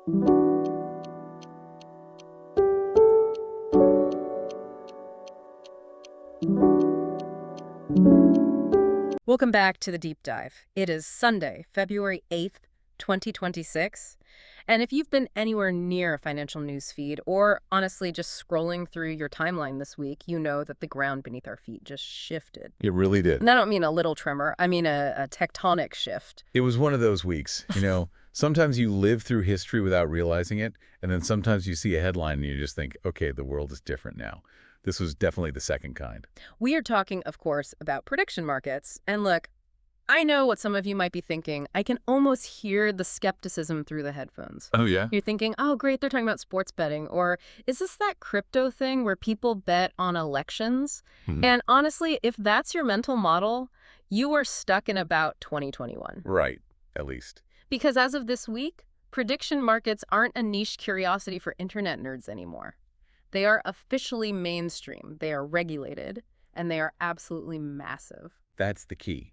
Welcome back to the Deep Dive. It is Sunday, February 8th, 2026. And if you've been anywhere near a financial news feed or honestly just scrolling through your timeline this week, you know that the ground beneath our feet just shifted. It really did. And I don't mean a little tremor, I mean a tectonic shift. It was one of those weeks, sometimes you live through history without realizing it, and then sometimes you see a headline and you just think, okay, the world is different now. This was definitely the second kind. We are talking, of course, about prediction markets. And look, I know what some of you might be thinking. I can almost hear the skepticism through the headphones. Oh, yeah? You're thinking, oh, great, they're talking about sports betting. Or is this that crypto thing where people bet on elections? And honestly, if that's your mental model, you are stuck in about 2021. Right, at least. Because as of this week, prediction markets aren't a niche curiosity for internet nerds anymore. They are officially mainstream, they are regulated, and they are absolutely massive. That's the key.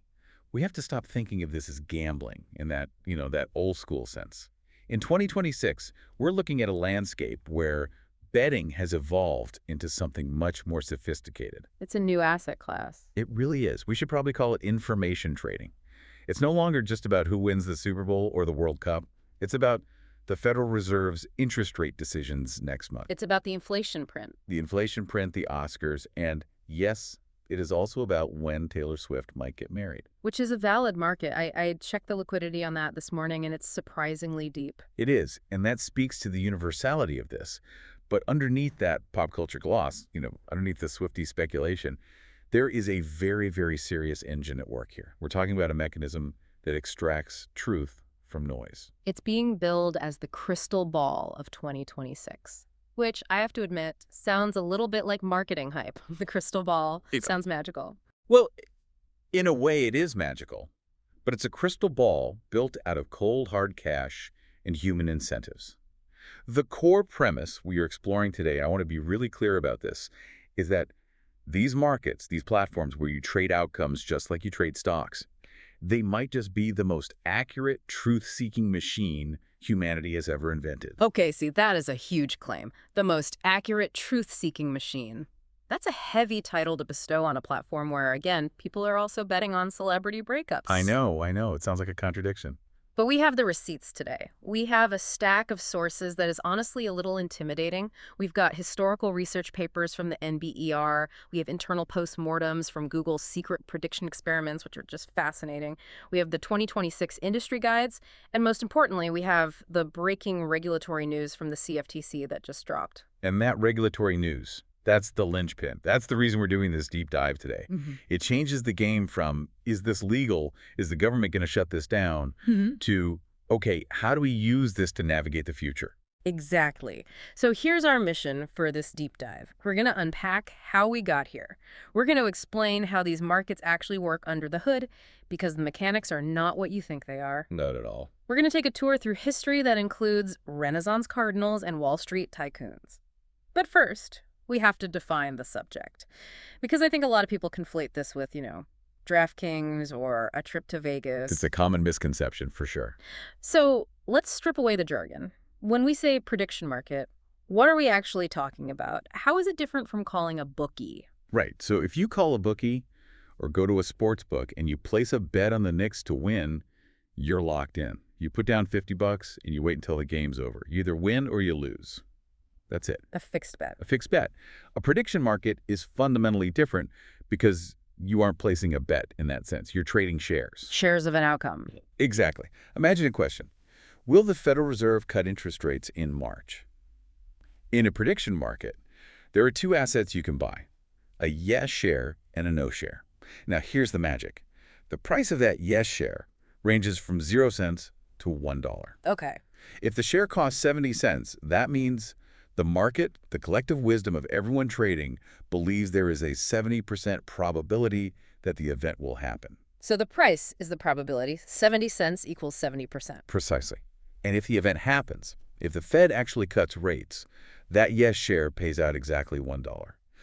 We have to stop thinking of this as gambling in that, that old school sense. In 2026, we're looking at a landscape where betting has evolved into something much more sophisticated. It's a new asset class. It really is. We should probably call it information trading. It's no longer just about who wins the Super Bowl or the World Cup. It's about the Federal Reserve's interest rate decisions next month. It's about the inflation print. The inflation print, the Oscars, and yes, it is also about when Taylor Swift might get married. Which is a valid market. I checked the liquidity on that this morning, and it's surprisingly deep. It is, and that speaks to the universality of this. But underneath that pop culture gloss, underneath the Swiftie speculation, there is a very, very serious engine at work here. We're talking about a mechanism that extracts truth from noise. It's being billed as the crystal ball of 2026, which I have to admit sounds a little bit like marketing hype. The crystal ball sounds magical. Well, in a way it is magical, but it's a crystal ball built out of cold, hard cash and human incentives. The core premise we are exploring today, and I want to be really clear about this, is that these markets, these platforms where you trade outcomes just like you trade stocks, they might just be the most accurate, truth-seeking machine humanity has ever invented. Okay, see, that is a huge claim. The most accurate, truth-seeking machine. That's a heavy title to bestow on a platform where, again, people are also betting on celebrity breakups. I know. It sounds like a contradiction. But we have the receipts today. We have a stack of sources that is honestly a little intimidating. We've got historical research papers from the NBER. We have internal postmortems from Google's secret prediction experiments, which are just fascinating. We have the 2026 industry guides. And most importantly, we have the breaking regulatory news from the CFTC that just dropped. And that regulatory news, that's the linchpin. That's the reason we're doing this deep dive today. It changes the game from, is this legal? Is the government going to shut this down? To, okay, how do we use this to navigate the future? Exactly. So here's our mission for this deep dive. We're going to unpack how we got here. We're going to explain how these markets actually work under the hood, because the mechanics are not what you think they are. Not at all. We're going to take a tour through history that includes Renaissance cardinals and Wall Street tycoons. But first, we have to define the subject, because I think a lot of people conflate this with, DraftKings or a trip to Vegas. It's a common misconception, for sure. So let's strip away the jargon. When we say prediction market, what are we actually talking about? How is it different from calling a bookie? Right. So if you call a bookie or go to a sports book and you place a bet on the Knicks to win, you're locked in. You put down $50 and you wait until the game's over. You either win or you lose. That's it. A fixed bet. A fixed bet. A prediction market is fundamentally different because you aren't placing a bet in that sense. You're trading shares. Shares of an outcome. Exactly. Imagine a question. Will the Federal Reserve cut interest rates in March? In a prediction market, there are two assets you can buy, a yes share and a no share. Now, here's the magic. The price of that yes share ranges from 0 cents to $1. Okay. If the share costs 70 cents, that means the market, the collective wisdom of everyone trading, believes there is a 70% probability that the event will happen. So the price is the probability. 70 cents equals 70%. Precisely. And if the event happens, if the Fed actually cuts rates, that yes share pays out exactly $1.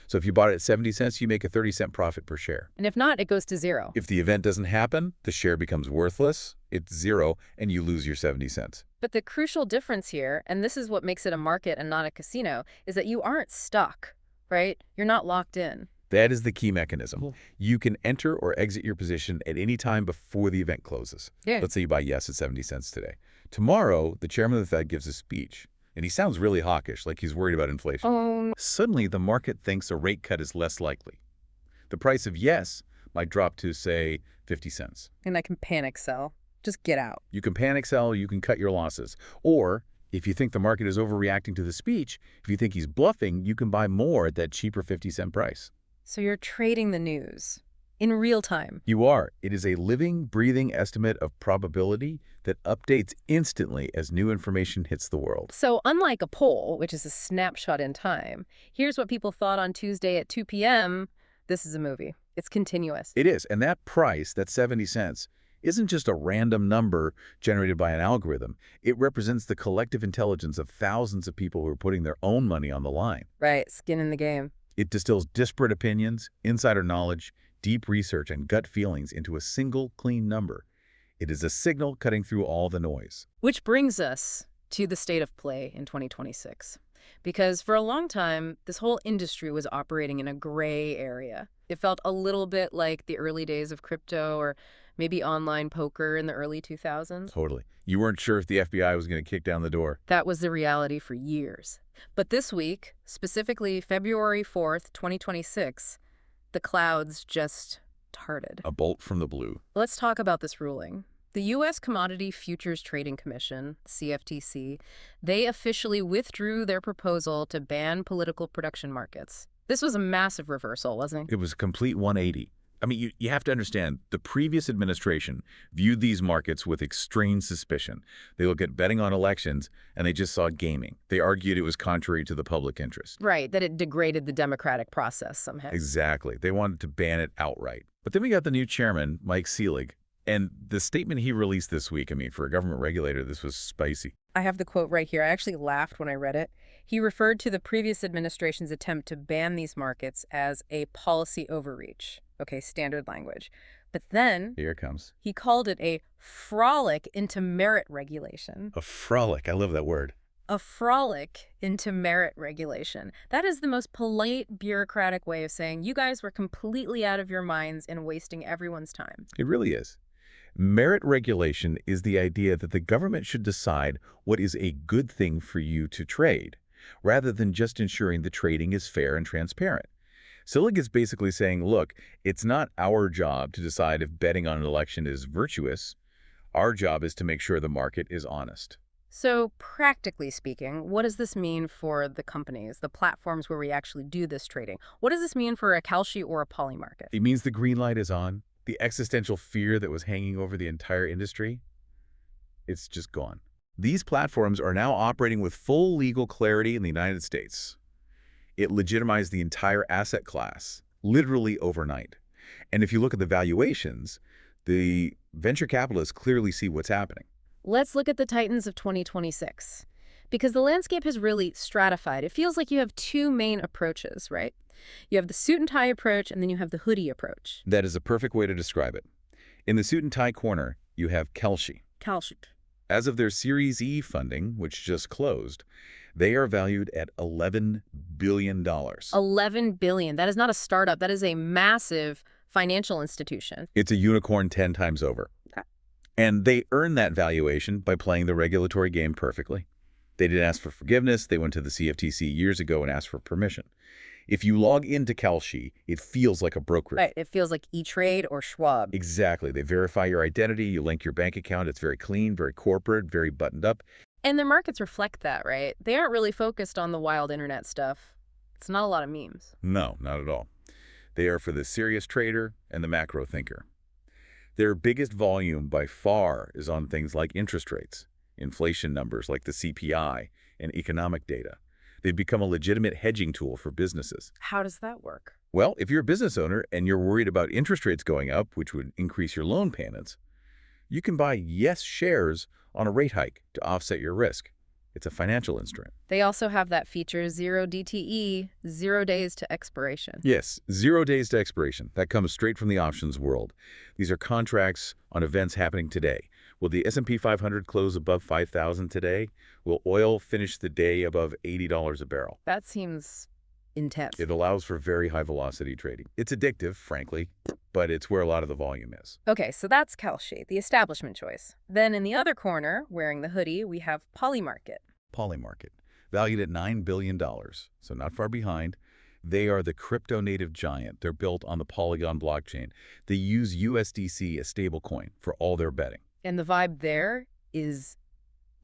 So if you bought it at 70 cents, you make a 30-cent profit per share. And if not, it goes to zero. If the event doesn't happen, the share becomes worthless, it's zero, and you lose your 70 cents. But the crucial difference here, and this is what makes it a market and not a casino, is that you aren't stuck, right? You're not locked in. That is the key mechanism. You can enter or exit your position at any time before the event closes. Yeah. Let's say you buy yes at 70 cents today. Tomorrow, the chairman of the Fed gives a speech, and he sounds really hawkish, like he's worried about inflation. Suddenly, the market thinks a rate cut is less likely. The price of yes might drop to, say, 50 cents. And I can panic sell. Just get out. You can panic sell, you can cut your losses. Or, if you think the market is overreacting to the speech, if you think he's bluffing, you can buy more at that cheaper 50-cent price. So you're trading the news in real time. You are. It is a living, breathing estimate of probability that updates instantly as new information hits the world. So unlike a poll, which is a snapshot in time, here's what people thought on Tuesday at 2 p.m. This is a movie. It's continuous. It is. And that price, that 70 cents, isn't just a random number generated by an algorithm. It represents the collective intelligence of thousands of people who are putting their own money on the line. Right, skin in the game. It distills disparate opinions, insider knowledge, deep research, and gut feelings into a single, clean number. It is a signal cutting through all the noise. Which brings us to the state of play in 2026. Because for a long time, this whole industry was operating in a gray area. It felt a little bit like the early days of crypto or maybe online poker in the early 2000s. Totally. You weren't sure if the FBI was going to kick down the door. That was the reality for years. But this week, specifically February 4th, 2026, the clouds just parted. A bolt from the blue. Let's talk about this ruling. The U.S. Commodity Futures Trading Commission, CFTC, they officially withdrew their proposal to ban political production markets. This was a massive reversal, wasn't it? It was a complete 180. I mean, you have to understand, the previous administration viewed these markets with extreme suspicion. They look at betting on elections, and they just saw gaming. They argued it was contrary to the public interest. Right, that it degraded the democratic process somehow. Exactly. They wanted to ban it outright. But then we got the new chairman, Mike Selig, and the statement he released this week, I mean, for a government regulator, this was spicy. I have the quote right here. I actually laughed when I read it. He referred to the previous administration's attempt to ban these markets as a policy overreach. Okay, standard language. But then Here it comes. he called it a frolic into merit regulation. A frolic. I love that word. A frolic into merit regulation. That is the most polite, bureaucratic way of saying you guys were completely out of your minds and wasting everyone's time. It really is. Merit regulation is the idea that the government should decide what is a good thing for you to trade, rather than just ensuring the trading is fair and transparent. Selig is basically saying, look, it's not our job to decide if betting on an election is virtuous. Our job is to make sure the market is honest. So practically speaking, what does this mean for the companies, the platforms where we actually do this trading? What does this mean for a Kalshi or a Polymarket? It means the green light is on. The existential fear that was hanging over the entire industry, it's just gone. These platforms are now operating with full legal clarity in the United States. It legitimized the entire asset class, literally overnight. And if you look at the valuations, the venture capitalists clearly see what's happening. Let's look at the titans of 2026. Because the landscape has really stratified. It feels like you have two main approaches, right? You have the suit and tie approach, and then you have the hoodie approach. That is a perfect way to describe it. In the suit and tie corner, you have Kalshi. Kalshi. As of their Series E funding, which just closed, they are valued at $11 billion. $11 billion. That is not a startup. That is a massive financial institution. It's a unicorn 10 times over. Okay. And they earned that valuation by playing the regulatory game perfectly. They didn't ask for forgiveness. They went to the CFTC years ago and asked for permission. If you log into Kalshi, it feels like a brokerage. Right. It feels like E-Trade or Schwab. Exactly. They verify your identity. You link your bank account. It's very clean, very corporate, very buttoned up. And their markets reflect that, right? They aren't really focused on the wild internet stuff. It's not a lot of memes. No, not at all. They are for the serious trader and the macro thinker. Their biggest volume by far is on things like interest rates, inflation numbers like the CPI, and economic data. They've become a legitimate hedging tool for businesses. How does that work? Well, if you're a business owner and you're worried about interest rates going up, which would increase your loan payments, you can buy yes shares on a rate hike to offset your risk. It's a financial instrument. They also have that feature 0 DTE, 0 days to expiration. Yes, 0 days to expiration. That comes straight from the options world. These are contracts on events happening today. Will the S&P 500 close above 5,000 today? Will oil finish the day above $80 a barrel? That seems intense. It allows for very high velocity trading. It's addictive, frankly, but it's where a lot of the volume is. Okay, so that's Kalshi, the establishment choice. Then in the other corner, wearing the hoodie, we have Polymarket. Polymarket, valued at $9 billion, so not far behind. They are the crypto-native giant. They're built on the Polygon blockchain. They use USDC, a stablecoin, for all their betting. And the vibe there is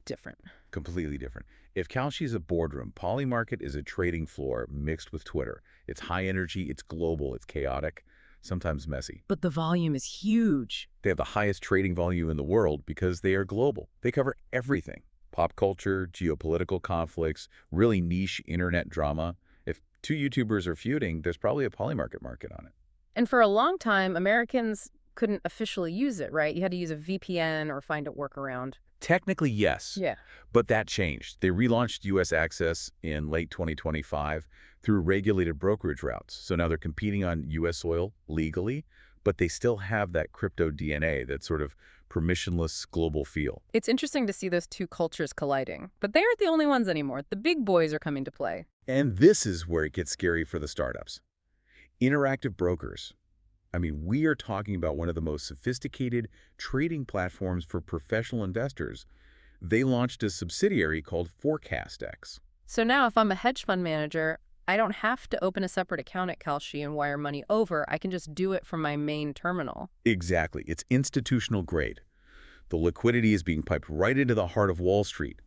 different. Completely different. If Kalshi is a boardroom, Polymarket is a trading floor mixed with Twitter. It's high energy, it's global, it's chaotic, sometimes messy. But the volume is huge. They have the highest trading volume in the world because they are global. They cover everything. Pop culture, geopolitical conflicts, really niche internet drama. If two YouTubers are feuding, there's probably a Polymarket market on it. And for a long time, Americans couldn't officially use it, right? You had to use a VPN or find a workaround. Technically, yes. Yeah. But that changed. They relaunched U.S. access in late 2025 through regulated brokerage routes. So now they're competing on U.S. soil legally, but they still have that crypto DNA, that sort of permissionless global feel. It's interesting to see those two cultures colliding. But they aren't the only ones anymore. The big boys are coming to play. And this is where it gets scary for the startups. Interactive brokers. I mean, we are talking about one of the most sophisticated trading platforms for professional investors. They launched a subsidiary called ForecastX. So now if I'm a hedge fund manager, I don't have to open a separate account at Kalshi and wire money over. I can just do it from my main terminal. Exactly. It's institutional grade. The liquidity is being piped right into the heart of Wall Street.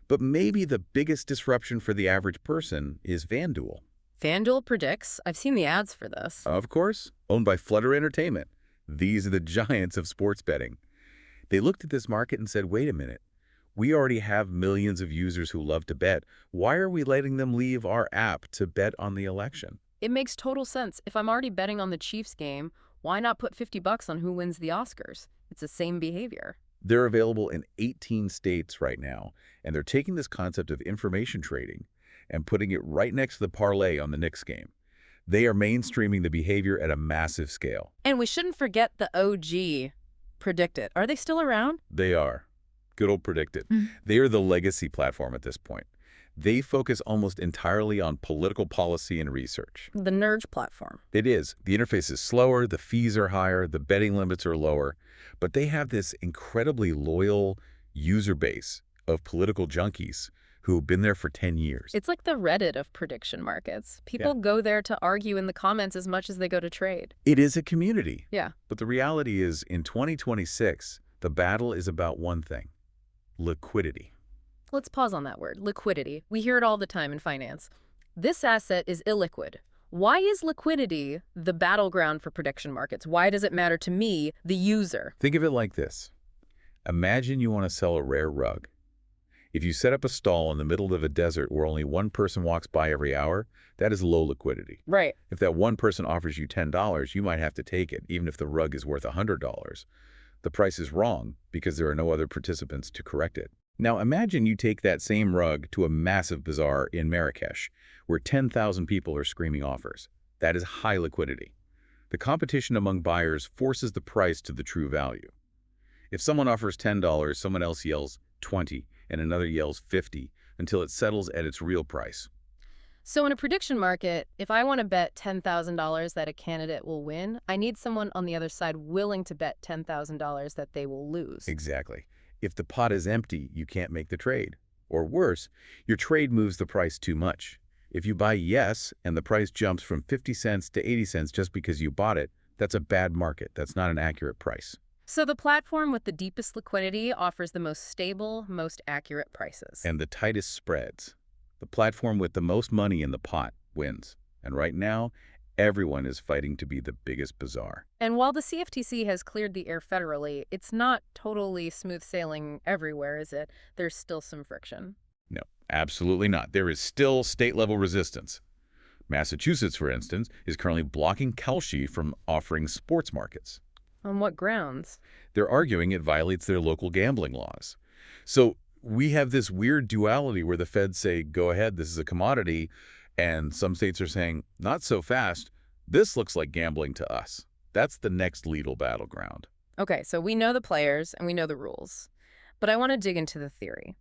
But maybe the biggest disruption for the average person is FanDuel. FanDuel predicts. I've seen the ads for this. Of course, owned by Flutter Entertainment. These are the giants of sports betting. They looked at this market and said, wait a minute. We already have millions of users who love to bet. Why are we letting them leave our app to bet on the election? It makes total sense. If I'm already betting on the Chiefs game, why not put $50 on who wins the Oscars? It's the same behavior. They're available in 18 states right now, and they're taking this concept of information trading and putting it right next to the parlay on the Knicks game. They are mainstreaming the behavior at a massive scale. And we shouldn't forget the OG, PredictIt. Are they still around? They are. Good old PredictIt. They are the legacy platform at this point. They focus almost entirely on political policy and research. The Nerge platform. It is. The interface is slower, the fees are higher, the betting limits are lower, but they have this incredibly loyal user base of political junkies who have been there for 10 years. It's like the Reddit of prediction markets. People go there to argue in the comments as much as they go to trade. It is a community. Yeah. But the reality is, in 2026, the battle is about one thing: liquidity. Let's pause on that word, liquidity. We hear it all the time in finance. This asset is illiquid. Why is liquidity the battleground for prediction markets? Why does it matter to me, the user? Think of it like this. Imagine you want to sell a rare rug. If you set up a stall in the middle of a desert where only one person walks by every hour, that is low liquidity. Right. If that one person offers you $10, you might have to take it, even if the rug is worth $100. The price is wrong because there are no other participants to correct it. Now imagine you take that same rug to a massive bazaar in Marrakesh, where 10,000 people are screaming offers. That is high liquidity. The competition among buyers forces the price to the true value. If someone offers $10, someone else yells 20, and another yells 50, until it settles at its real price. So in a prediction market, if I want to bet $10,000 that a candidate will win, I need someone on the other side willing to bet $10,000 that they will lose. Exactly. If the pot is empty, you can't make the trade. Or worse, your trade moves the price too much. If you buy yes and the price jumps from 50 cents to 80 cents just because you bought it, that's a bad market. That's not an accurate price. So the platform with the deepest liquidity offers the most stable, most accurate prices. And the tightest spreads. The platform with the most money in the pot wins. And right now, everyone is fighting to be the biggest bazaar. And while the CFTC has cleared the air federally, it's not totally smooth sailing everywhere, is it? There's still some friction. No, absolutely not. There is still state-level resistance. Massachusetts, for instance, is currently blocking Kalshi from offering sports markets. On what grounds? They're arguing it violates their local gambling laws. So we have this weird duality where the feds say, go ahead, this is a commodity, and some states are saying, not so fast, this looks like gambling to us. That's the next legal battleground. Okay, so we know the players and we know the rules. But I want to dig into the theory.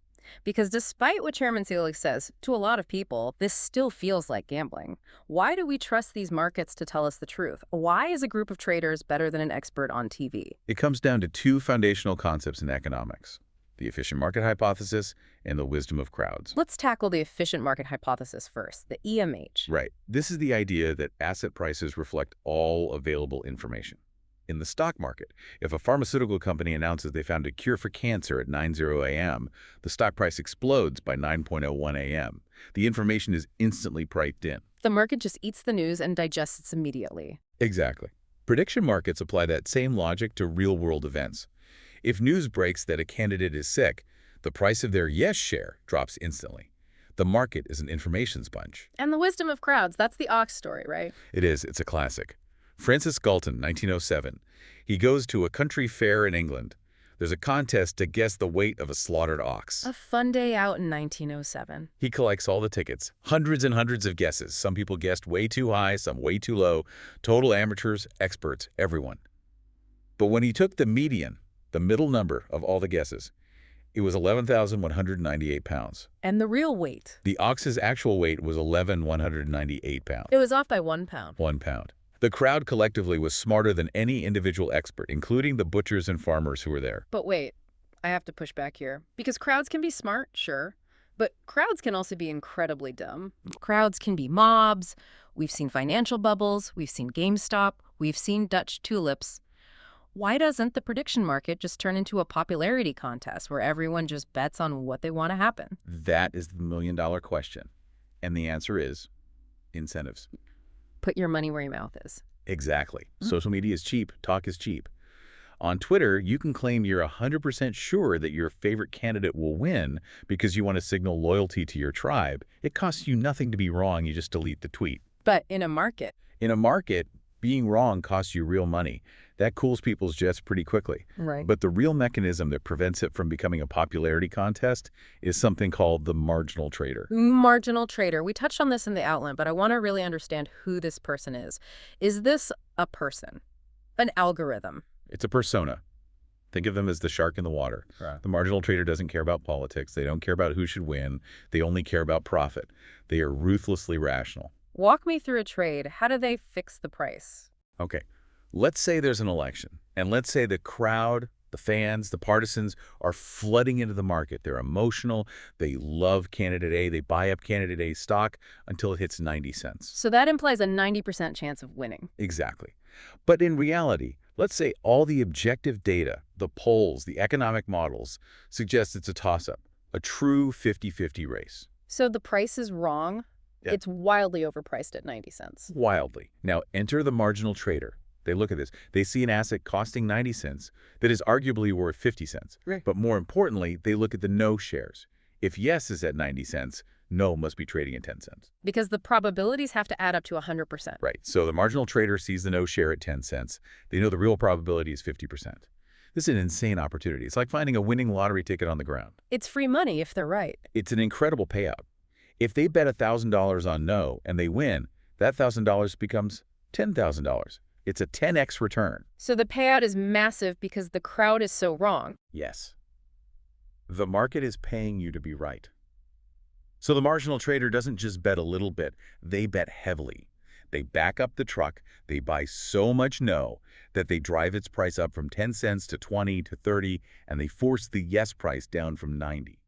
Because despite what Chairman Selig says, to a lot of people, this still feels like gambling. Why do we trust these markets to tell us the truth? Why is a group of traders better than an expert on TV? It comes down to two foundational concepts in economics: the efficient market hypothesis and the wisdom of crowds. Let's tackle the efficient market hypothesis first, the EMH. Right. This is the idea that asset prices reflect all available information. In the stock market, if a pharmaceutical company announces they found a cure for cancer at 9:00 a.m., the stock price explodes by 9:01 a.m. The information is instantly priced in. The market just eats the news and digests it immediately. Exactly. Prediction markets apply that same logic to real-world events. If news breaks that a candidate is sick, the price of their yes share drops instantly. The market is an information sponge. And the wisdom of crowds, that's the ox story, right? It is. It's a classic. Francis Galton, 1907. He goes to a country fair in England. There's a contest to guess the weight of a slaughtered ox. A fun day out in 1907. He collects all the tickets, hundreds and hundreds of guesses. Some people guessed way too high, some way too low. Total amateurs, experts, everyone. But when he took the median, the middle number of all the guesses, it was 11,198 pounds. And the real weight? The ox's actual weight was 11,198 pounds. It was off by 1 pound. 1 pound. The crowd collectively was smarter than any individual expert, including the butchers and farmers who were there. But wait, I have to push back here. Because crowds can be smart, sure. But crowds can also be incredibly dumb. Crowds can be mobs. We've seen financial bubbles. We've seen GameStop. We've seen Dutch tulips. Why doesn't the prediction market just turn into a popularity contest where everyone just bets on what they want to happen? That is the million-dollar question. And the answer is incentives. Put your money where your mouth is. Exactly. Social media is cheap. Talk is cheap. On Twitter, you can claim you're 100% sure that your favorite candidate will win because you want to signal loyalty to your tribe. It costs you nothing to be wrong. You just delete the tweet. But in a market. In a market, being wrong costs you real money. That cools people's jets pretty quickly. Right. But the real mechanism that prevents it from becoming a popularity contest is something called the marginal trader. Marginal trader. We touched on this in the outline, but I want to really understand who this person is. Is this a person? An algorithm? It's a persona. Think of them as the shark in the water. Right. The marginal trader doesn't care about politics. They don't care about who should win. They only care about profit. They are ruthlessly rational. Walk me through a trade. How do they fix the price? Okay. Let's say there's an election, and let's say the crowd, the fans, the partisans are flooding into the market. They're emotional. They love candidate A. They buy up candidate A's stock until it hits 90 cents. So that implies a 90% chance of winning. Exactly. But in reality, let's say all the objective data, the polls, the economic models suggest it's a toss-up, a true 50-50 race. So the price is wrong. Yeah. It's wildly overpriced at 90 cents. Wildly. Now enter the marginal trader. They look at this. They see an asset costing 90 cents that is arguably worth 50 cents. Right. But more importantly, they look at the no shares. If yes is at 90 cents, no must be trading at 10 cents. Because the probabilities have to add up to 100%. Right. So the marginal trader sees the no share at 10 cents. They know the real probability is 50%. This is an insane opportunity. It's like finding a winning lottery ticket on the ground. It's free money if they're right. It's an incredible payout. If they bet $1,000 on no and they win, that $1,000 becomes $10,000. It's a 10x return. So the payout is massive because the crowd is so wrong. Yes. The market is paying you to be right. So the marginal trader doesn't just bet a little bit, they bet heavily. They back up the truck, they buy so much no that they drive its price up from 10 cents to 20 to 30, and they force the yes price down from 90.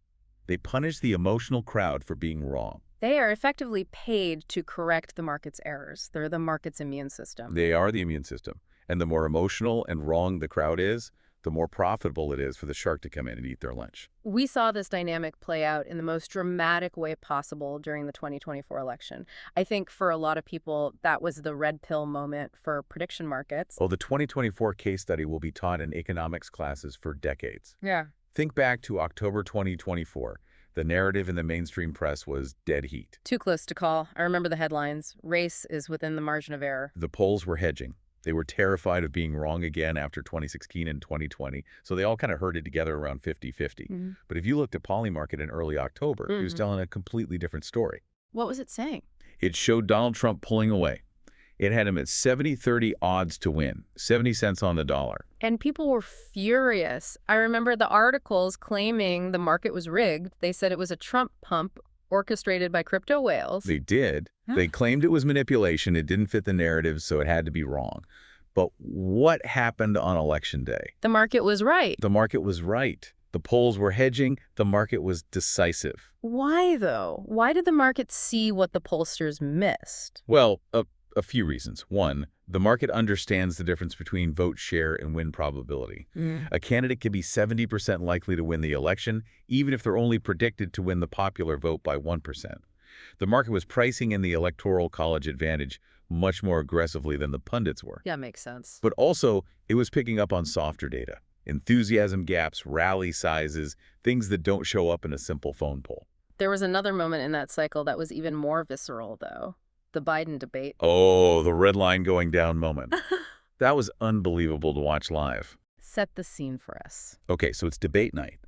They punish the emotional crowd for being wrong. They are effectively paid to correct the market's errors. They're the market's immune system. They are the immune system. And the more emotional and wrong the crowd is, the more profitable it is for the shark to come in and eat their lunch. We saw this dynamic play out in the most dramatic way possible during the 2024 election. I think for a lot of people, that was the red pill moment for prediction markets. Oh, the 2024 case study will be taught in economics classes for decades. Yeah. Think back to October 2024. The narrative in the mainstream press was dead heat. Too close to call. I remember the headlines. Race is within the margin of error. The polls were hedging. They were terrified of being wrong again after 2016 and 2020, so they all kind of herded together around 50-50. Mhm. But if you looked at Polymarket in early October, it was Mhm. telling a completely different story. What was it saying? It showed Donald Trump pulling away. It had him at 70-30 odds to win, 70 cents on the dollar. And people were furious. I remember the articles claiming the market was rigged. They said it was a Trump pump orchestrated by crypto whales. They did. Huh? They claimed it was manipulation. It didn't fit the narrative, so it had to be wrong. But what happened on Election Day? The market was right. The market was right. The polls were hedging. The market was decisive. Why, though? Why did the market see what the pollsters missed? Well, a few reasons. One, the market understands the difference between vote share and win probability. A candidate can be 70% likely to win the election, even if they're only predicted to win the popular vote by 1%. The market was pricing in the Electoral College advantage much more aggressively than the pundits were. Yeah, makes sense. But also, it was picking up on softer data. Enthusiasm gaps, rally sizes, things that don't show up in a simple phone poll. There was another moment in that cycle that was even more visceral, though. The Biden debate. Oh, the red line going down moment. That was unbelievable to watch live. Set the scene for us. Okay, so it's debate night.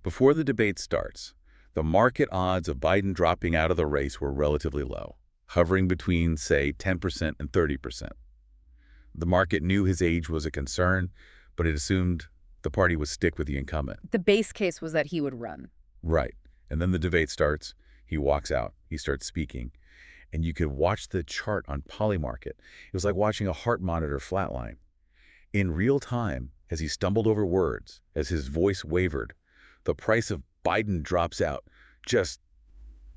Before the debate starts, the market odds of Biden dropping out of the race were relatively low, hovering between, say, 10% and 30%. The market knew his age was a concern, but it assumed the party would stick with the incumbent. The base case was that he would run. Right. And then the debate starts. He walks out. He starts speaking. And you could watch the chart on Polymarket. It was like watching a heart monitor flatline. In real time, as he stumbled over words, as his voice wavered, the price of Biden drops out, just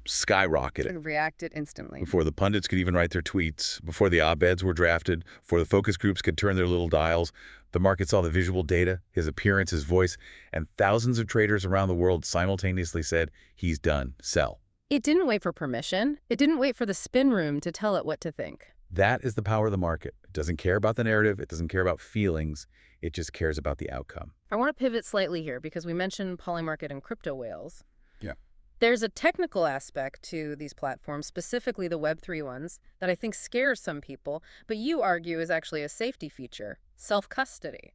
skyrocketed. Reacted instantly. Before the pundits could even write their tweets, before the op-eds were drafted, before the focus groups could turn their little dials, the market saw the visual data, his appearance, his voice, and thousands of traders around the world simultaneously said, he's done, sell. It didn't wait for permission. It didn't wait for the spin room to tell it what to think. That is the power of the market. It doesn't care about the narrative. It doesn't care about feelings. It just cares about the outcome. I want to pivot slightly here because we mentioned Polymarket and crypto whales. Yeah. There's a technical aspect to these platforms, specifically the Web3 ones, that I think scares some people, but you argue is actually a safety feature, self-custody.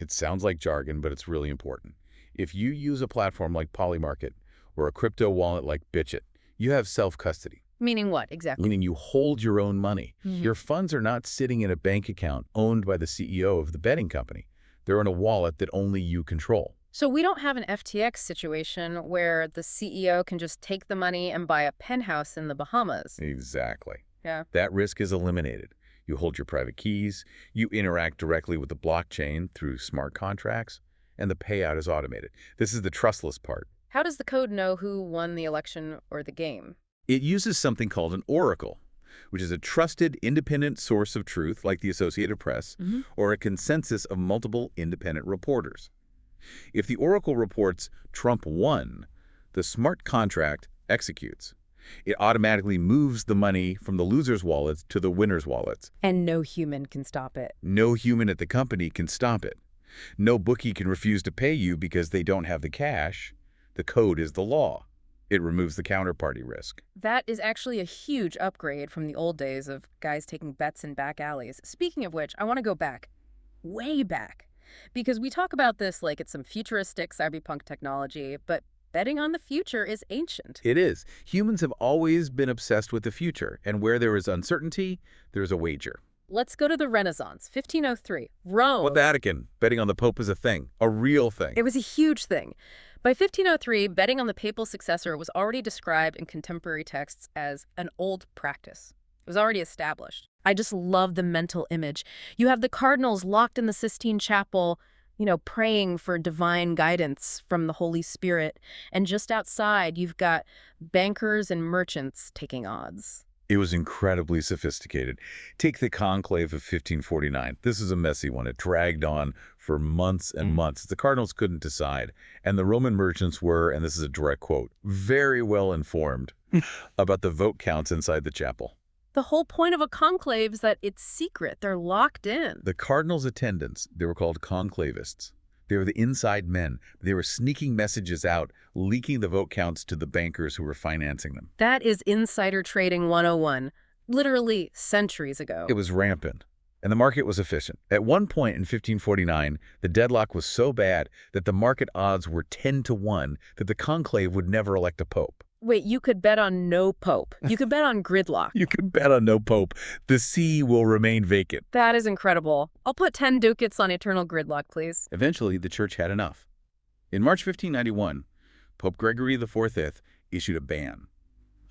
It sounds like jargon, but it's really important. If you use a platform like Polymarket or a crypto wallet like Bitchit, you have self-custody. Meaning what, exactly? Meaning you hold your own money. Mhm. Your funds are not sitting in a bank account owned by the CEO of the betting company. They're in a wallet that only you control. So we don't have an FTX situation where the CEO can just take the money and buy a penthouse in the Bahamas. Exactly. Yeah. That risk is eliminated. You hold your private keys, you interact directly with the blockchain through smart contracts, and the payout is automated. This is the trustless part. How does the code know who won the election or the game? It uses something called an oracle, which is a trusted, independent source of truth like the Associated Press, or a consensus of multiple independent reporters. If the oracle reports Trump won, the smart contract executes. It automatically moves the money from the loser's wallets to the winner's wallets. And no human can stop it. No human at the company can stop it. No bookie can refuse to pay you because they don't have the cash. The code is the law. It removes the counterparty risk. That is actually a huge upgrade from the old days of guys taking bets in back alleys. Speaking of which, I want to go back, way back, because we talk about this like it's some futuristic cyberpunk technology, but betting on the future is ancient. It is. Humans have always been obsessed with the future, and where there is uncertainty, there's a wager. Let's go to the Renaissance, 1503, Rome. Well, the Vatican, betting on the Pope is a thing, a real thing. It was a huge thing. By 1503, betting on the papal successor was already described in contemporary texts as an old practice. It was already established. I just love the mental image. You have the cardinals locked in the Sistine Chapel, praying for divine guidance from the Holy Spirit. And just outside, you've got bankers and merchants taking odds. It was incredibly sophisticated. Take the conclave of 1549. This is a messy one. It dragged on for months and months. The cardinals couldn't decide. And the Roman merchants were, and this is a direct quote, very well informed about the vote counts inside the chapel. The whole point of a conclave is that it's secret. They're locked in. The cardinals' attendants, they were called conclavists. They were the inside men. They were sneaking messages out, leaking the vote counts to the bankers who were financing them. That is insider trading 101, literally centuries ago. It was rampant. and the market was efficient. At one point in 1549, the deadlock was so bad that the market odds were 10-1 that the conclave would never elect a pope. Wait, you could bet on no pope. You could bet on gridlock. You could bet on no pope. The see will remain vacant. That is incredible. I'll put 10 ducats on eternal gridlock, please. Eventually, the church had enough. In March 1591, Pope Gregory XIV issued a ban,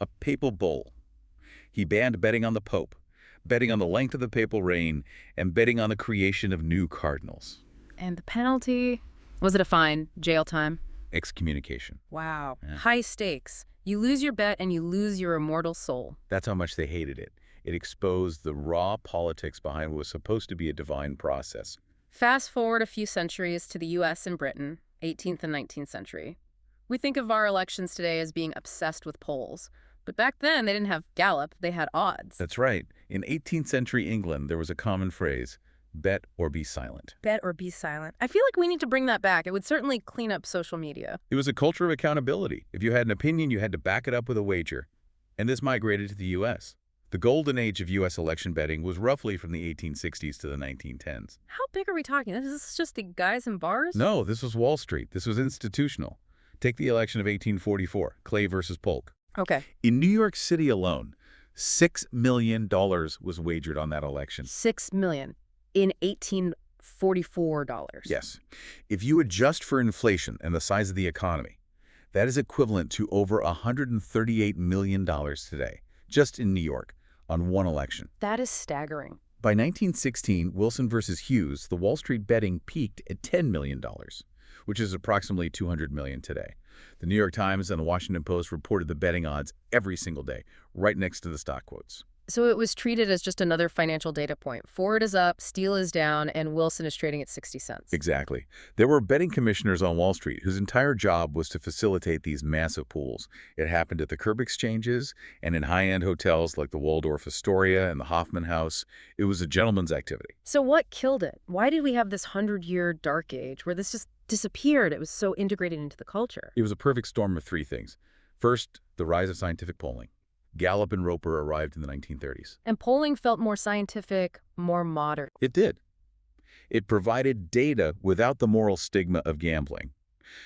a papal bull. He banned betting on the pope, betting on the length of the papal reign, and betting on the creation of new cardinals. And the penalty? Was it a fine? Jail time? Excommunication. Wow. Yeah. High stakes. You lose your bet and you lose your immortal soul. That's how much they hated it. It exposed the raw politics behind what was supposed to be a divine process. Fast forward a few centuries to the U.S. and Britain, 18th and 19th century. We think of our elections today as being obsessed with polls. But back then, they didn't have Gallup, they had odds. That's right. In 18th century England, there was a common phrase, bet or be silent. Bet or be silent. I feel like we need to bring that back. It would certainly clean up social media. It was a culture of accountability. If you had an opinion, you had to back it up with a wager. And this migrated to the U.S. The golden age of U.S. election betting was roughly from the 1860s to the 1910s. How big are we talking? Is this just the guys in bars? No, this was Wall Street. This was institutional. Take the election of 1844, Clay versus Polk. Okay. In New York City alone, $6 million was wagered on that election. $6 million in $1844. Yes. If you adjust for inflation and the size of the economy, that is equivalent to over $138 million today, just in New York, on one election. That is staggering. By 1916, Wilson versus Hughes, the Wall Street betting peaked at $10 million, which is approximately $200 million today. The New York Times and the Washington Post reported the betting odds every single day, right next to the stock quotes. So it was treated as just another financial data point. Ford is up, steel is down, and Wilson is trading at 60 cents. Exactly. There were betting commissioners on Wall Street whose entire job was to facilitate these massive pools. It happened at the curb exchanges and in high-end hotels like the Waldorf Astoria and the Hoffman House. It was a gentleman's activity. So what killed it? Why did we have this 100-year dark age where this just disappeared? It was so integrated into the culture. It was a perfect storm of three things. First, the rise of scientific polling. Gallup and Roper arrived in the 1930s. And polling felt more scientific, more modern. It did. It provided data without the moral stigma of gambling.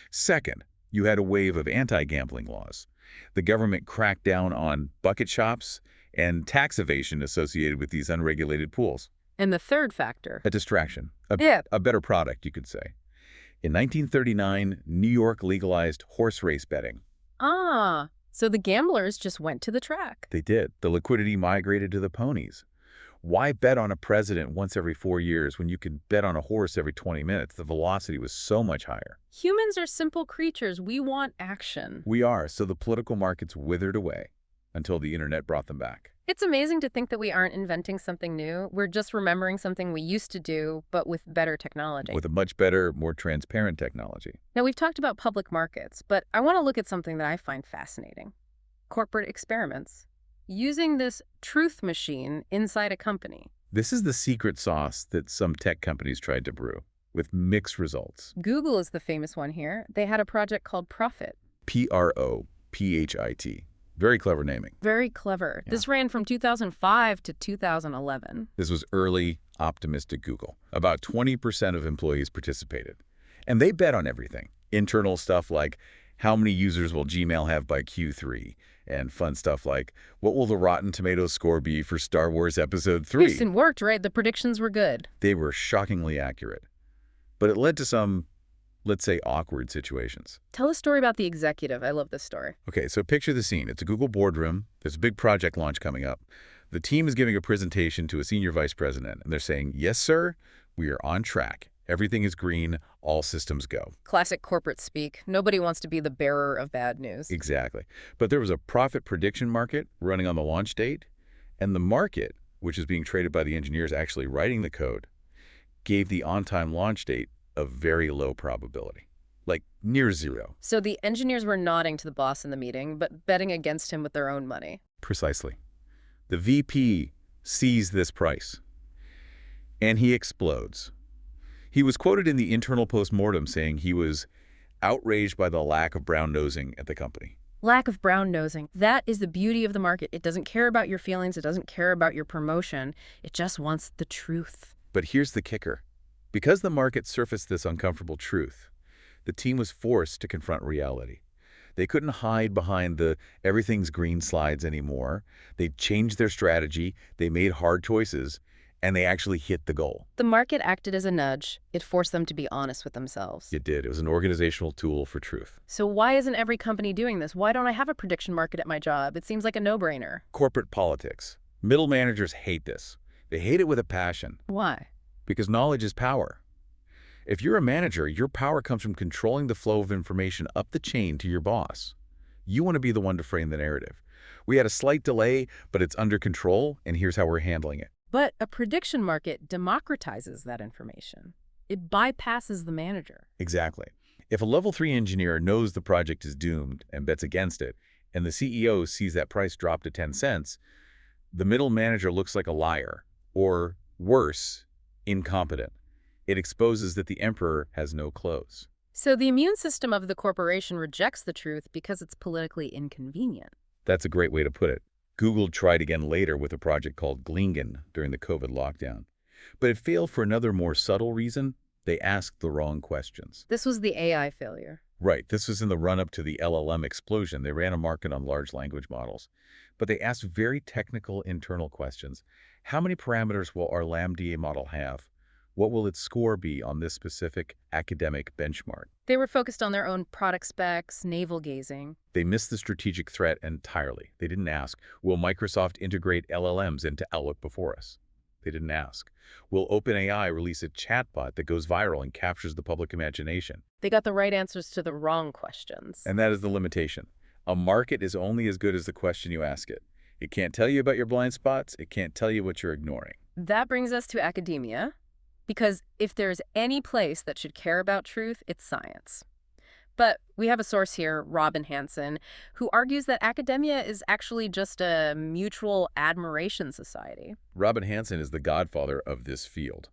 Second, you had a wave of anti-gambling laws. The government cracked down on bucket shops and tax evasion associated with these unregulated pools. And the third factor. A distraction. Yeah. A better product, you could say. In 1939, New York legalized horse race betting. Ah. So the gamblers just went to the track. They did. The liquidity migrated to the ponies. Why bet on a president once every 4 years when you can bet on a horse every 20 minutes? The velocity was so much higher. Humans are simple creatures. We want action. We are, so the political markets withered away until the internet brought them back. It's amazing to think that we aren't inventing something new. We're just remembering something we used to do, but with better technology. With a much better, more transparent technology. Now, we've talked about public markets, but I want to look at something that I find fascinating. Corporate experiments. Using this truth machine inside a company. This is the secret sauce that some tech companies tried to brew, with mixed results. Google is the famous one here. They had a project called Profit. P-R-O-P-H-I-T. Very clever naming. Very clever. Yeah. This ran from 2005 to 2011. This was early, optimistic Google. About 20% of employees participated. And they bet on everything. Internal stuff like, how many users will Gmail have by Q3? And fun stuff like, what will the Rotten Tomatoes score be for Star Wars Episode 3? Houston worked, right? The predictions were good. They were shockingly accurate. But it led to some, let's say, awkward situations. Tell a story about the executive. I love this story. Okay, so picture the scene. It's a Google boardroom. There's a big project launch coming up. The team is giving a presentation to a senior vice president, and they're saying, yes, sir, we are on track. Everything is green. All systems go. Classic corporate speak. Nobody wants to be the bearer of bad news. Exactly. But there was a profit prediction market running on the launch date, and the market, which is being traded by the engineers actually writing the code, gave the on-time launch date a very low probability, like near zero. So the engineers were nodding to the boss in the meeting, but betting against him with their own money. Precisely. The VP sees this price, and he explodes. He was quoted in the internal postmortem saying he was outraged by the lack of brown-nosing at the company. Lack of brown nosing. That is the beauty of the market. It doesn't care about your feelings. It doesn't care about your promotion. It just wants the truth. But here's the kicker. Because the market surfaced this uncomfortable truth, the team was forced to confront reality. They couldn't hide behind the everything's green slides anymore. They changed their strategy, they made hard choices, and they actually hit the goal. The market acted as a nudge. It forced them to be honest with themselves. It did. It was an organizational tool for truth. So why isn't every company doing this? Why don't I have a prediction market at my job? It seems like a no-brainer. Corporate politics. Middle managers hate this. They hate it with a passion Why? because knowledge is power. If you're a manager, your power comes from controlling the flow of information up the chain to your boss. You want to be the one to frame the narrative. We had a slight delay, but it's under control, and here's how we're handling it. But a prediction market democratizes that information. It bypasses the manager. Exactly. If a level 3 engineer knows the project is doomed and bets against it, and the CEO sees that price drop to 10 cents, the middle manager looks like a liar, or worse, incompetent. It exposes that the emperor has no clothes. So the immune system of the corporation rejects the truth because it's politically inconvenient. That's a great way to put it. Google tried again later with a project called Glingen during the COVID lockdown. But it failed for another more subtle reason. They asked the wrong questions. This was the AI failure. Right, this was in the run-up to the LLM explosion. They ran a market on large language models. But they asked very technical internal questions. How many parameters will our LaMDA model have? What will its score be on this specific academic benchmark? They were focused on their own product specs, navel-gazing. They missed the strategic threat entirely. They didn't ask, will Microsoft integrate LLMs into Outlook before us? They didn't ask, will OpenAI release a chatbot that goes viral and captures the public imagination? They got the right answers to the wrong questions. And that is the limitation. A market is only as good as the question you ask it. It can't tell you about your blind spots. It can't tell you what you're ignoring. That brings us to academia. Because if there's any place that should care about truth, it's science. But we have a source here, Robin Hanson, who argues that academia is actually just a mutual admiration society. Robin Hanson is the godfather of this field.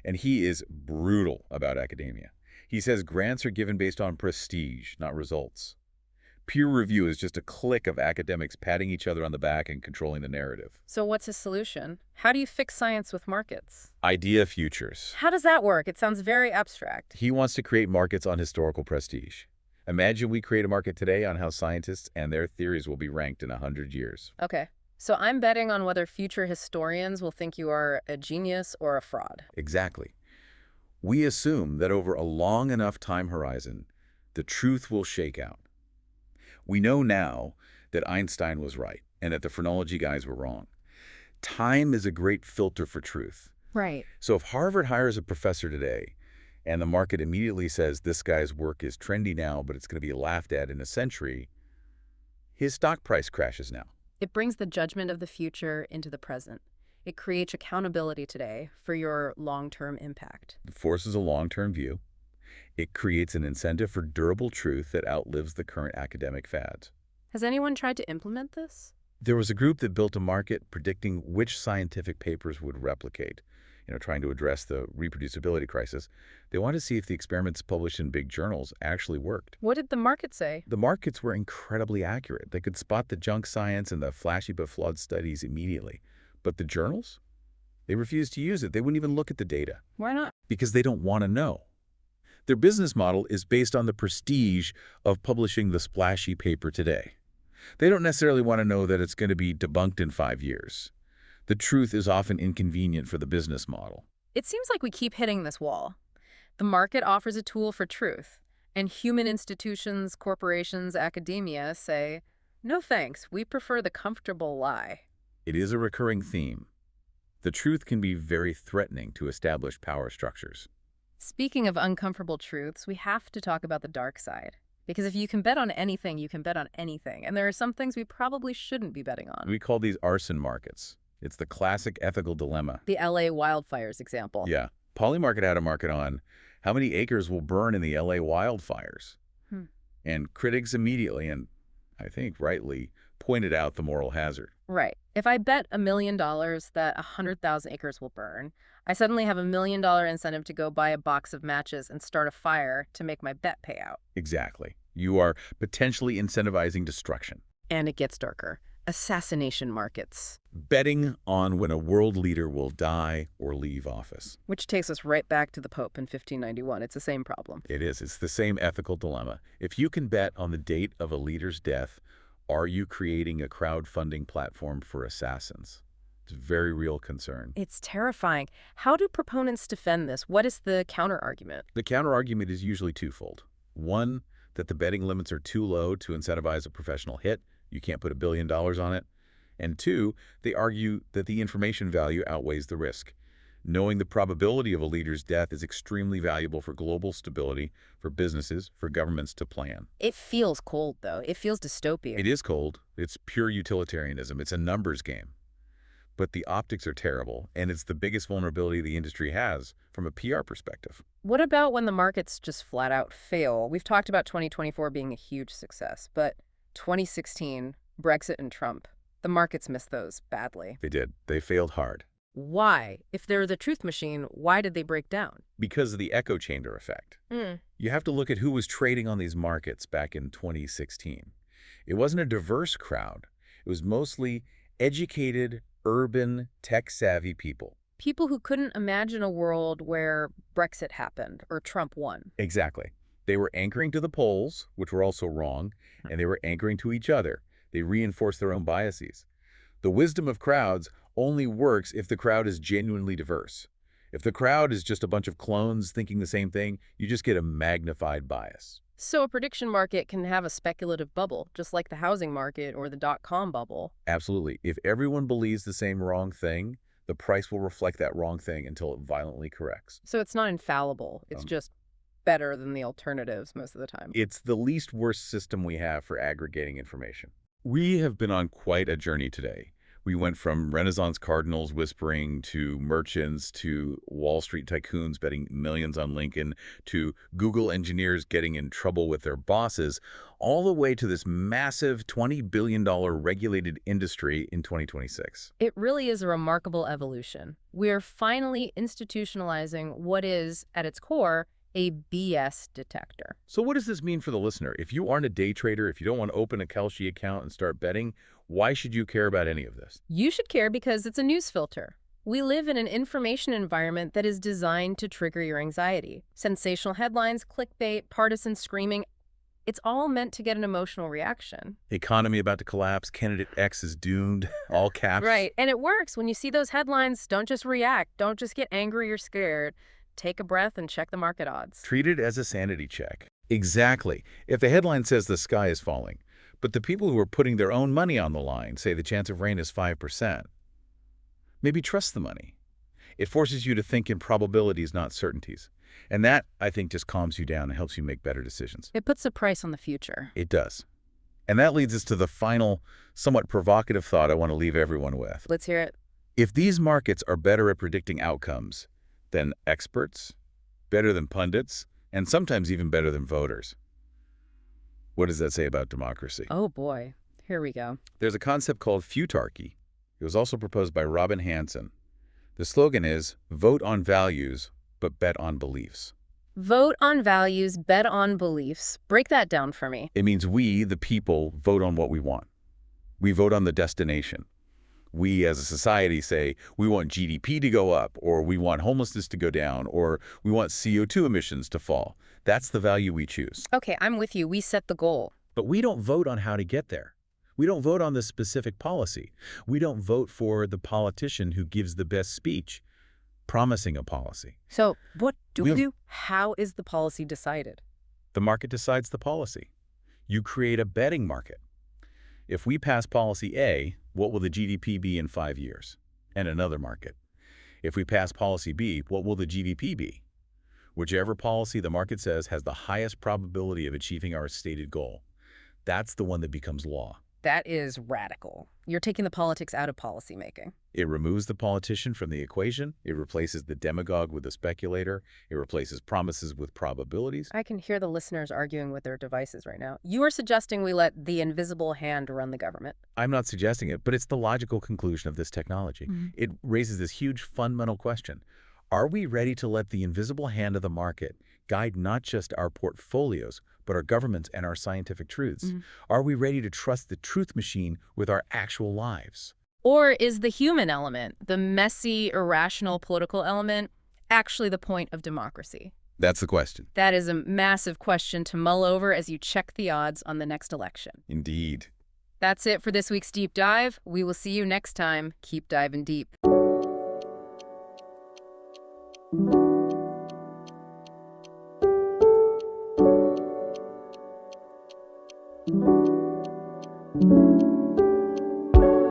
And he is brutal about academia. He says grants are given based on prestige, not results. Peer review is just a clique of academics patting each other on the back and controlling the narrative. So what's his solution? How do you fix science with markets? Idea futures. How does that work? It sounds very abstract. He wants to create markets on historical prestige. Imagine we create a market today on how scientists and their theories will be ranked in 100 years. Okay, so I'm betting on whether future historians will think you are a genius or a fraud. Exactly. We assume that over a long enough time horizon, the truth will shake out. We know now that Einstein was right and that the phrenology guys were wrong. Time is a great filter for truth. Right. So if Harvard hires a professor today and the market immediately says this guy's work is trendy now, but it's going to be laughed at in a century, his stock price crashes now. It brings the judgment of the future into the present. It creates accountability today for your long-term impact. It forces a long-term view. It creates an incentive for durable truth that outlives the current academic fads. Has anyone tried to implement this? There was a group that built a market predicting which scientific papers would replicate, trying to address the reproducibility crisis. They wanted to see if the experiments published in big journals actually worked. What did the market say? The markets were incredibly accurate. They could spot the junk science and the flashy but flawed studies immediately. But the journals? They refused to use it. They wouldn't even look at the data. Why not? Because they don't want to know. Their business model is based on the prestige of publishing the splashy paper today. They don't necessarily want to know that it's going to be debunked in 5 years. The truth is often inconvenient for the business model. It seems like we keep hitting this wall. The market offers a tool for truth, and human institutions, corporations, academia say, no thanks, we prefer the comfortable lie. It is a recurring theme. The truth can be very threatening to established power structures. Speaking of uncomfortable truths, we have to talk about the dark side. Because if you can bet on anything, you can bet on anything. And there are some things we probably shouldn't be betting on. We call these arson markets. It's the classic ethical dilemma. The LA wildfires example. Yeah. Polymarket had a market on how many acres will burn in the LA wildfires. And critics immediately, and I think rightly, pointed out the moral hazard. Right. If I bet $1 million that 100,000 acres will burn, I suddenly have $1 million incentive to go buy a box of matches and start a fire to make my bet pay out. Exactly. You are potentially incentivizing destruction. And it gets darker. Assassination markets. Betting on when a world leader will die or leave office. Which takes us right back to the Pope in 1591. It's the same problem. It is. It's the same ethical dilemma. If you can bet on the date of a leader's death, are you creating a crowdfunding platform for assassins? It's a very real concern. It's terrifying. How do proponents defend this? What is the counter-argument? The counterargument is usually twofold. One, that the betting limits are too low to incentivize a professional hit. You can't put $1 billion on it. And two, they argue that the information value outweighs the risk. Knowing the probability of a leader's death is extremely valuable for global stability, for businesses, for governments to plan. It feels cold, though. It feels dystopian. It is cold. It's pure utilitarianism. It's a numbers game. But the optics are terrible, and it's the biggest vulnerability the industry has from a PR perspective. What about when the markets just flat out fail? We've talked about 2024 being a huge success, but 2016, Brexit and Trump, the markets missed those badly. They did. They failed hard. Why? If they're the truth machine, why did they break down? Because of the echo chamber effect. You have to look at who was trading on these markets back in 2016. It wasn't a diverse crowd. It was mostly educated, urban, tech-savvy people. People who couldn't imagine a world where Brexit happened or Trump won. Exactly. They were anchoring to the polls, which were also wrong, and they were anchoring to each other. They reinforced their own biases. The wisdom of crowds only works if the crowd is genuinely diverse. If the crowd is just a bunch of clones thinking the same thing, you just get a magnified bias. So a prediction market can have a speculative bubble, just like the housing market or the dot-com bubble. Absolutely. If everyone believes the same wrong thing, the price will reflect that wrong thing until it violently corrects. So it's not infallible. It's just better than the alternatives most of the time. It's the least worst system we have for aggregating information. We have been on quite a journey today. We went from Renaissance cardinals whispering to merchants to Wall Street tycoons betting millions on Lincoln to Google engineers getting in trouble with their bosses, all the way to this massive $20 billion regulated industry in 2026. It really is a remarkable evolution. We're finally institutionalizing what is, at its core, a BS detector. So what does this mean for the listener? If you aren't a day trader, if you don't want to open a Kalshi account and start betting, why should you care about any of this? You should care because it's a news filter. We live in an information environment that is designed to trigger your anxiety. Sensational headlines, clickbait, partisan screaming, it's all meant to get an emotional reaction. Economy about to collapse, candidate X is doomed, all caps. Right, and it works. When you see those headlines, don't just react. Don't just get angry or scared. Take a breath and check the market odds. Treat it as a sanity check. Exactly. If the headline says the sky is falling, but the people who are putting their own money on the line say the chance of rain is 5%, maybe trust the money. It forces you to think in probabilities, not certainties. And that, I think, just calms you down and helps you make better decisions. It puts a price on the future. It does. And that leads us to the final, somewhat provocative thought I want to leave everyone with. Let's hear it. If these markets are better at predicting outcomes than experts, better than pundits, and sometimes even better than voters, what does that say about democracy? Oh boy, here we go. There's a concept called futarchy. It was also proposed by Robin Hanson. The slogan is, vote on values, but bet on beliefs. Vote on values, bet on beliefs. Break that down for me. It means we, the people, vote on what we want. We vote on the destination. We as a society say we want GDP to go up, or we want homelessness to go down, or we want CO2 emissions to fall. That's the value we choose. Okay, I'm with you. We set the goal. But we don't vote on how to get there. We don't vote on the specific policy. We don't vote for the politician who gives the best speech promising a policy. So what do We we have- do? How is the policy decided? The market decides the policy. You create a betting market. If we pass policy A, what will the GDP be in 5 years? And another market. If we pass policy B, what will the GDP be? Whichever policy the market says has the highest probability of achieving our stated goal, that's the one that becomes law. That is radical. You're taking the politics out of policymaking. It removes the politician from the equation. It replaces the demagogue with the speculator. It replaces promises with probabilities. I can hear the listeners arguing with their devices right now. You are suggesting we let the invisible hand run the government. I'm not suggesting it, but it's the logical conclusion of this technology. It raises this huge fundamental question. Are we ready to let the invisible hand of the market guide not just our portfolios, but our governments and our scientific truths? Mhm. Are we ready to trust the truth machine with our actual lives? Or is the human element, the messy, irrational political element, actually the point of democracy? That's the question. That is a massive question to mull over as you check the odds on the next election. Indeed. That's it for this week's Deep Dive. We will see you next time. Keep diving deep.